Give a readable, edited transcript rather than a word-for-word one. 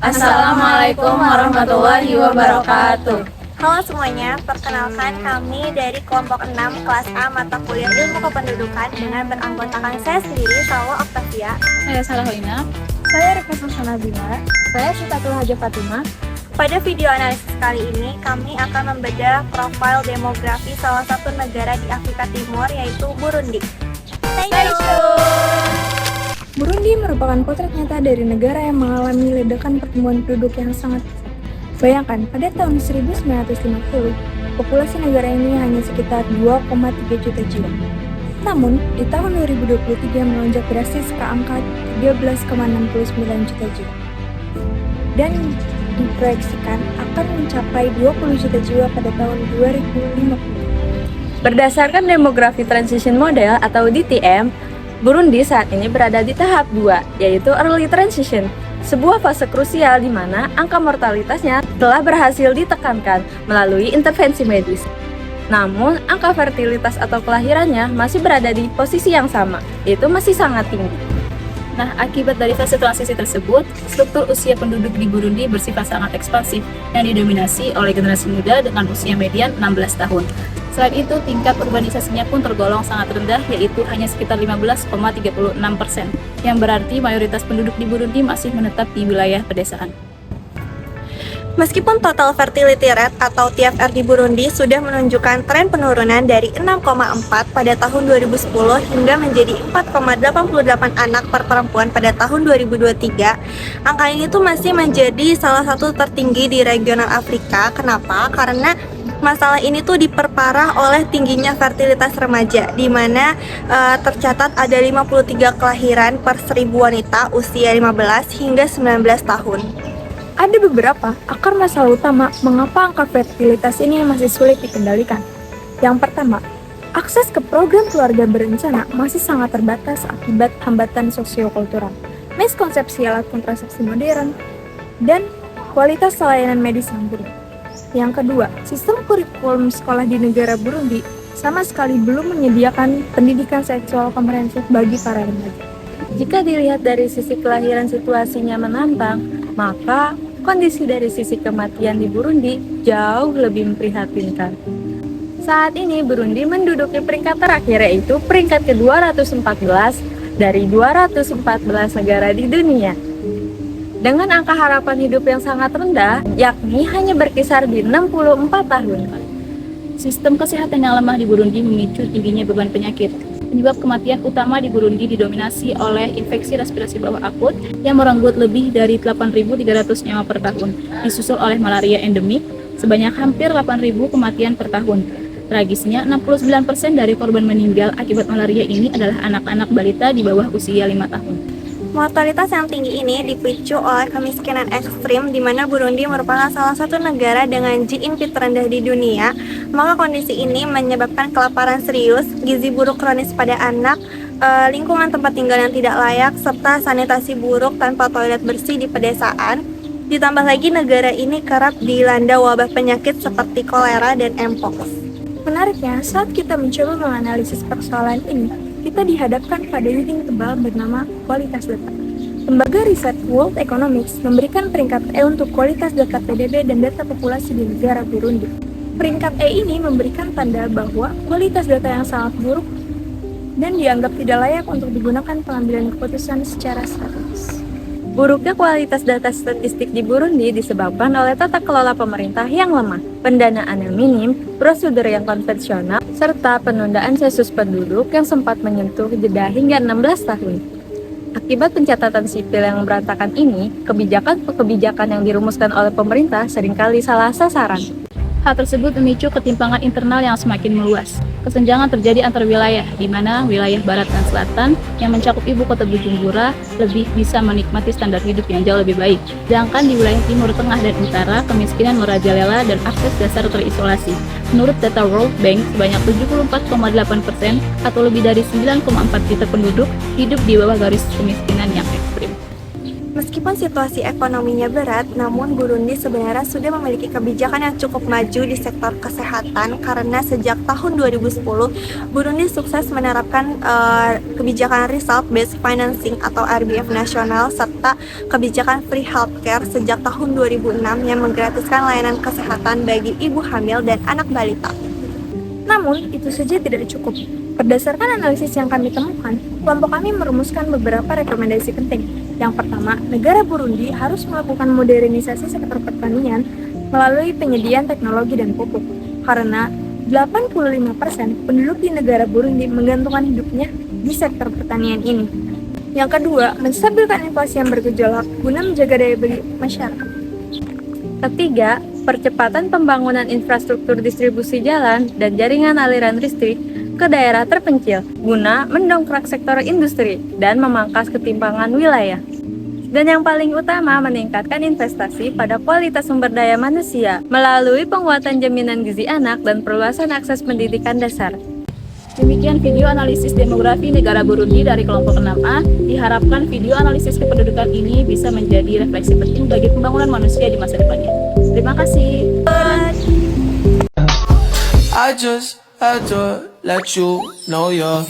Assalamualaikum warahmatullahi wabarakatuh. Halo semuanya, perkenalkan kami dari kelompok 6 kelas A mata kuliah Ilmu Kependudukan dengan beranggotakan saya sendiri, Salwa Octavia. Saya Salahoina. Saya Rika Susana Bima. Saya Sitatul Haja Fatimah. Pada video analisis kali ini, kami akan membedah profil demografi salah satu negara di Afrika Timur, yaitu Burundi. Stay tune! Burundi merupakan potret nyata dari negara yang mengalami ledakan pertumbuhan penduduk yang sangat pesat. Bayangkan, pada tahun 1950, populasi negara ini hanya sekitar 2,3 juta jiwa. Namun, di tahun 2023 melonjak drastis ke angka 13,69 juta jiwa. Dan diproyeksikan akan mencapai 20 juta jiwa pada tahun 2050. Berdasarkan demografi transition model atau DTM, Burundi saat ini berada di tahap 2, yaitu early transition, sebuah fase krusial di mana angka mortalitasnya telah berhasil ditekankan melalui intervensi medis. Namun, angka fertilitas atau kelahirannya masih berada di posisi yang sama, yaitu masih sangat tinggi. Nah, akibat dari fase transisi tersebut, struktur usia penduduk di Burundi bersifat sangat ekspansif yang didominasi oleh generasi muda dengan usia median 16 tahun. Selain itu, tingkat urbanisasinya pun tergolong sangat rendah, yaitu hanya sekitar 15,36%, yang berarti mayoritas penduduk di Burundi masih menetap di wilayah pedesaan. Meskipun total fertility rate atau TFR di Burundi sudah menunjukkan tren penurunan dari 6,4 pada tahun 2010 hingga menjadi 4,88 anak per perempuan pada tahun 2023, angka ini tuh masih menjadi salah satu tertinggi di regional Afrika. Kenapa? Karena masalah ini tuh diperparah oleh tingginya fertilitas remaja, di mana tercatat ada 53 kelahiran per 1000 wanita usia 15 hingga 19 tahun. Ada beberapa akar masalah utama mengapa angka fertilitas ini masih sulit dikendalikan. Yang pertama, akses ke program keluarga berencana masih sangat terbatas akibat hambatan sosiokultural, miskonsepsi alat kontrasepsi modern, dan kualitas layanan medis yang buruk. Yang kedua, sistem kurikulum sekolah di negara Burundi sama sekali belum menyediakan pendidikan seksual komprehensif bagi para remaja. Jika dilihat dari sisi kelahiran situasinya menantang, maka kondisi dari sisi kematian di Burundi jauh lebih memprihatinkan. Saat ini Burundi menduduki peringkat terakhir, yaitu peringkat ke-214 dari 214 negara di dunia. Dengan angka harapan hidup yang sangat rendah, yakni hanya berkisar di 64 tahun. Sistem kesehatan yang lemah di Burundi memicu tingginya beban penyakit. Penyebab kematian utama di Burundi didominasi oleh infeksi respirasi bawah akut yang merenggut lebih dari 8.300 nyawa per tahun, disusul oleh malaria endemik sebanyak hampir 8.000 kematian per tahun. Tragisnya, 69% dari korban meninggal akibat malaria ini adalah anak-anak balita di bawah usia 5 tahun. Mortalitas yang tinggi ini dipicu oleh kemiskinan ekstrim, di mana Burundi merupakan salah satu negara dengan GNP terendah di dunia. Maka kondisi ini menyebabkan kelaparan serius, gizi buruk kronis pada anak, lingkungan tempat tinggal yang tidak layak, serta sanitasi buruk tanpa toilet bersih di pedesaan. Ditambah lagi negara ini kerap dilanda wabah penyakit seperti kolera dan mpox. Menariknya, saat kita mencoba menganalisis persoalan ini, kita dihadapkan pada dinding tebal bernama kualitas data. Lembaga riset World Economics memberikan peringkat E untuk kualitas data PDB dan data populasi di negara Burundi. Peringkat E ini memberikan tanda bahwa kualitas data yang sangat buruk dan dianggap tidak layak untuk digunakan pengambilan keputusan secara strategis. Buruknya kualitas data statistik di Burundi disebabkan oleh tata kelola pemerintah yang lemah, pendanaan yang minim, prosedur yang konvensional, serta penundaan sensus penduduk yang sempat menyentuh jeda hingga 16 tahun. Akibat pencatatan sipil yang berantakan ini, kebijakan yang dirumuskan oleh pemerintah seringkali salah sasaran. Hal tersebut memicu ketimpangan internal yang semakin meluas. Kesenjangan terjadi antar wilayah, di mana wilayah barat dan selatan yang mencakup ibu kota Bujumbura lebih bisa menikmati standar hidup yang jauh lebih baik. Sedangkan di wilayah timur, tengah, dan utara, kemiskinan merajalela dan akses dasar terisolasi. Menurut data World Bank, sebanyak 74,8% atau lebih dari 9,4 juta penduduk hidup di bawah garis kemiskinan yang ekstrim. Meskipun situasi ekonominya berat, namun Burundi sebenarnya sudah memiliki kebijakan yang cukup maju di sektor kesehatan karena sejak tahun 2010, Burundi sukses menerapkan kebijakan result-based financing atau RBF nasional serta kebijakan free healthcare sejak tahun 2006 yang menggratiskan layanan kesehatan bagi ibu hamil dan anak balita. Namun, itu saja tidak cukup. Berdasarkan analisis yang kami temukan, kelompok kami merumuskan beberapa rekomendasi penting. Yang pertama, negara Burundi harus melakukan modernisasi sektor pertanian melalui penyediaan teknologi dan pupuk. Karena 85% penduduk di negara Burundi menggantungkan hidupnya di sektor pertanian ini. Yang kedua, menstabilkan inflasi yang bergejolak guna menjaga daya beli masyarakat. Ketiga, percepatan pembangunan infrastruktur distribusi jalan dan jaringan aliran listrik ke daerah terpencil guna mendongkrak sektor industri dan memangkas ketimpangan wilayah. Dan yang paling utama, meningkatkan investasi pada kualitas sumber daya manusia melalui penguatan jaminan gizi anak dan perluasan akses pendidikan dasar. Demikian video analisis demografi negara Burundi dari kelompok 6A. Diharapkan video analisis kependudukan ini bisa menjadi refleksi penting bagi pembangunan manusia di masa depannya. Terima kasih. I just had to let you know you're